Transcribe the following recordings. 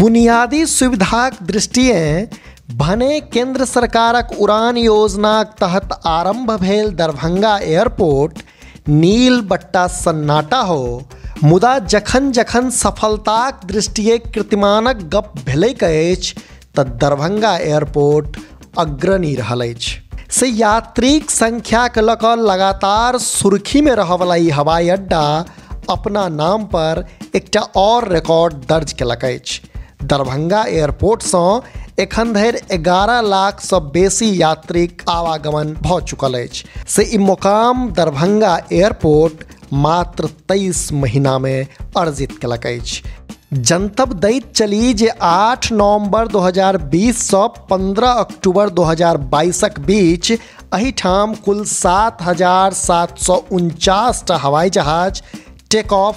बुनियादी सुविधाक दृष्टिएँ भने केंद्र सरकारक उड़ान योजनाक तहत आरंभ भेल दरभंगा एयरपोर्ट नील बट्टा सन्नाटा हो, मुदा जखन जखन सफलताक दृष्टिए कीर्तिमानक गप भेलैक अछि तऽ दरभंगा एयरपोर्ट अग्रणी रहल अछि। से यात्रीक संख्याक लऽ कऽ लगातार सुर्खी में रहयवला ई हवाई अड्डा अपना नाम पर एकटा और रिकॉर्ड दर्ज केलक अछि। दरभंगा एयरपोर्टसँ एखन धरि 11 लाख सँ बेसी यात्रीक आवागमन भऽ चुकल अछि। से ई मुकाम दरभंगा एयरपोर्ट मात्र 23 महीना में अर्जित केलक अछि। जनतब दैत चली जे 8 नवंबर 2020 सँ 15 अक्टूबर 2022 बीच एहिठाम कुल 7,749 टा हवाई जहाज टेक ऑफ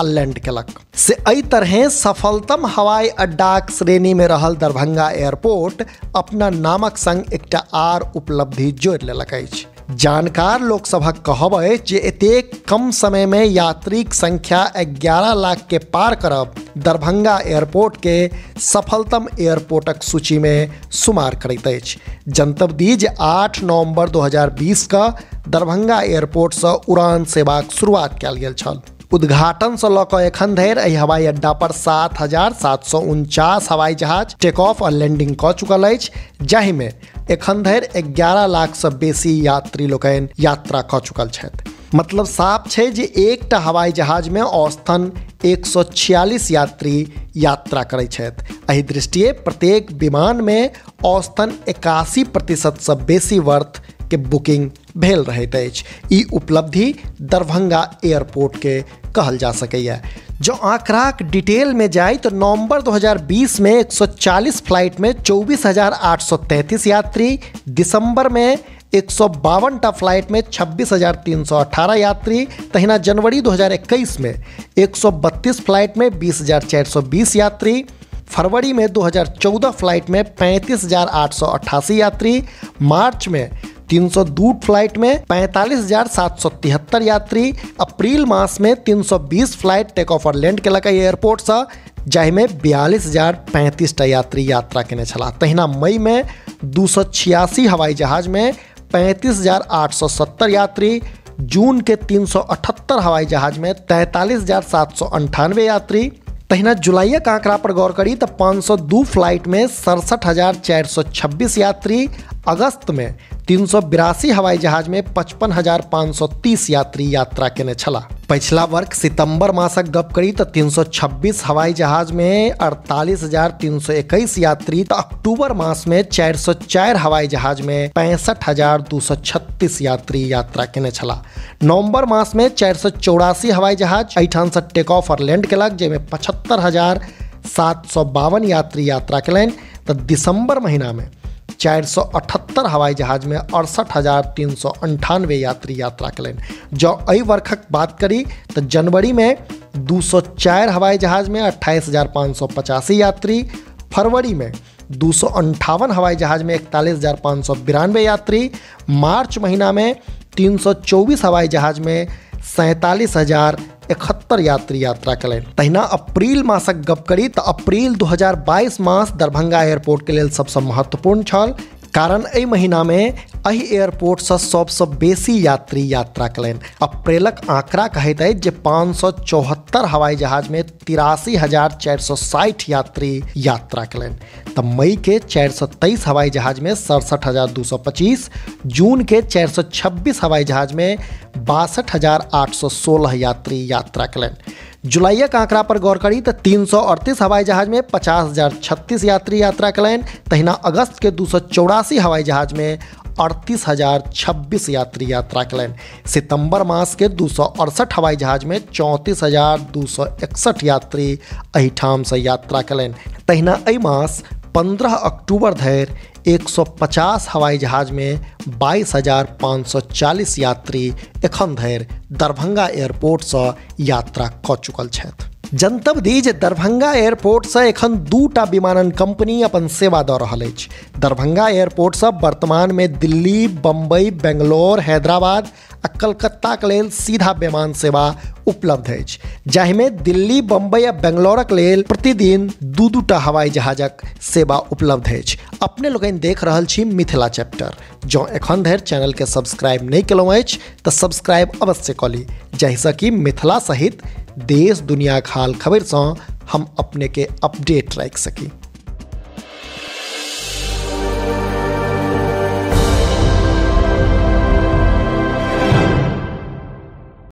आ लैंड केलक। से एहि तरह सफलतम हवाई अड्डाक श्रेणी में रहल दरभंगा एयरपोर्ट अपना नामक संग एकटा आर उपलब्धि जोड़ि लेलक अछि। जानकार लोकसभक कहब अछि जे एतेक कम समय में यात्रीक संख्या 11 लाख के पार करब दरभंगा एयरपोर्ट के सफलतम एयरपोर्टक सूची में शुमार करैत अछि। जनतब दी जे 8 नवंबर 2020 का दरभंगा एयरपोर्ट सँ उड़ान सेवाक शुरुआत कयल गेल छल। उद्घाटन से लऽ कऽ एखन धरि एहि हवाई अड्डा पर 7,749 हवाई जहाज टेक ऑफ आ लैंडिंग कऽ चुकल अछि, जाहि में एखन धरि 11 लाख सँ बेसी यात्री लोकनि यात्रा कऽ चुकल छथि। मतलब साफ छै जे एकटा हवाई जहाज में औसतन 146 यात्री यात्रा करैत छथि। एहि दृष्टिए प्रत्येक विमान में औसतन 81% सँ बेसी वर्थ के बुकिंग भेल रहैत अछि। ई उपलब्धि दरभंगा एयरपोर्ट के कहल जा सकैया। जो आंकड़ाक डिटेल में जाए तो नवंबर 2020 में 140 फ्लाइट में 24,833 यात्री, दिसंबर में 152 टा फ्लाइट में 26,318 यात्री, तहिना जनवरी 2021 में 132 फ्लाइट में 20,420 यात्री, फरवरी में 2014 फ्लाइट में 35,888 यात्री, मार्च में 302 फ्लाइट में 45,773 यात्री, अप्रैल मास में 320 फ्लाइट टेक ऑफ और लैंड केलक एयरपोर्ट सँ, जाहि में 42,035 टा यात्री यात्रा केने छलाह। तहिना मई में 286 हवाई जहाज में 35,870 यात्री, जून के 378 हवाई जहाज में 43,798 यात्री, तहिना जुलाइक आंकड़ा पर गौर करी तो 502 फ्लाइट में 67,426 यात्री, अगस्त में 382 हवाई जहाज में 55,530 यात्री यात्रा केने छला। पिछला वर्ष सितंबर मासक गप करी तो 326 हवाई जहाज में 48,321 यात्री, तो अक्टूबर मास में 404 हवाई जहाज में 65,236 यात्री यात्रा केने छला। नवंबर मास में 484 हवाई जहाज एहिठाम से टेक ऑफ और लैंड केलक, जेमे 75,752 यात्री यात्रा केलनि। तो दिसंबर महीना में 478 हवाई जहाज में 68,398 यात्री यात्रा केलनि। जो एहि वर्षक बात करी तो जनवरी में 204 हवाई जहाज में 28,585 यात्री, फरवरी में 258 हवाई जहाज में 41,592 यात्री, मार्च महीना में 324 हवाई जहाज में 47,071 यात्री यात्रा करें। तहिना अप्रैल मासक गप करी तो अप्रैल 2022 मास दरभंगा एयरपोर्ट के लिए सबसे महत्वपूर्ण छल, कारण एहि महीना में एहि एयरपोर्ट से सबसे बेसी यात्री यात्रा करें। अप्रैलक आंकड़ा कहैत अछि जे 574 हवाई जहाज में 83,460 यात्री यात्रा करें। तो मई के 423 हवाई जहाज में 67,225, जून के 426 हवाई जहाज में 62,816 यात्री यात्रा करें। जुलाई का आंकड़ा पर गौर करी तो 338 हवाई जहाज में 50,036 यात्री यात्रा करें। तहिना अगस्त के 284 हवाई जहाज में 38,026 यात्री यात्रा करें। सितंबर मास के 268 हवाई जहाज में 34,261 यात्री एहिठाम से यात्रा करें। तहिना एहि मास 15 अक्टूबर धरि 150 हवाई जहाज में 22,540 यात्री एखन धरि दरभंगा एयरपोर्ट से यात्रा कऽ चुकल छथि। जनतब दी जे दरभंगा एयरपोर्ट से एखन 2टा विमानन कंपनी अपन सेवा दऽ रहल अछि। दरभंगा एयरपोर्ट से वर्तमान में दिल्ली, बम्बई, बेंगलोर, हैदराबाद आ कलकत्ताक लेल सीधा विमान सेवा उपलब्ध अछि, जाहिमे दिल्ली, बम्बई आ बेंगलोरक लेल प्रतिदिन 2-2टा हवाई जहाजक सेवा उपलब्ध अछि। अपने लोकनि देख रहल छी मिथिला चैप्टर। जँ एखन धरि चैनल के सब्सक्राइब नहीं केलहुँ अछि तऽ सब्सक्राइब अवश्य कऽ ली, जाहिसँ कि मिथिला सहित देश दुनियाक हाल खबरिसँ हम अपने के अपडेट राखि सकी।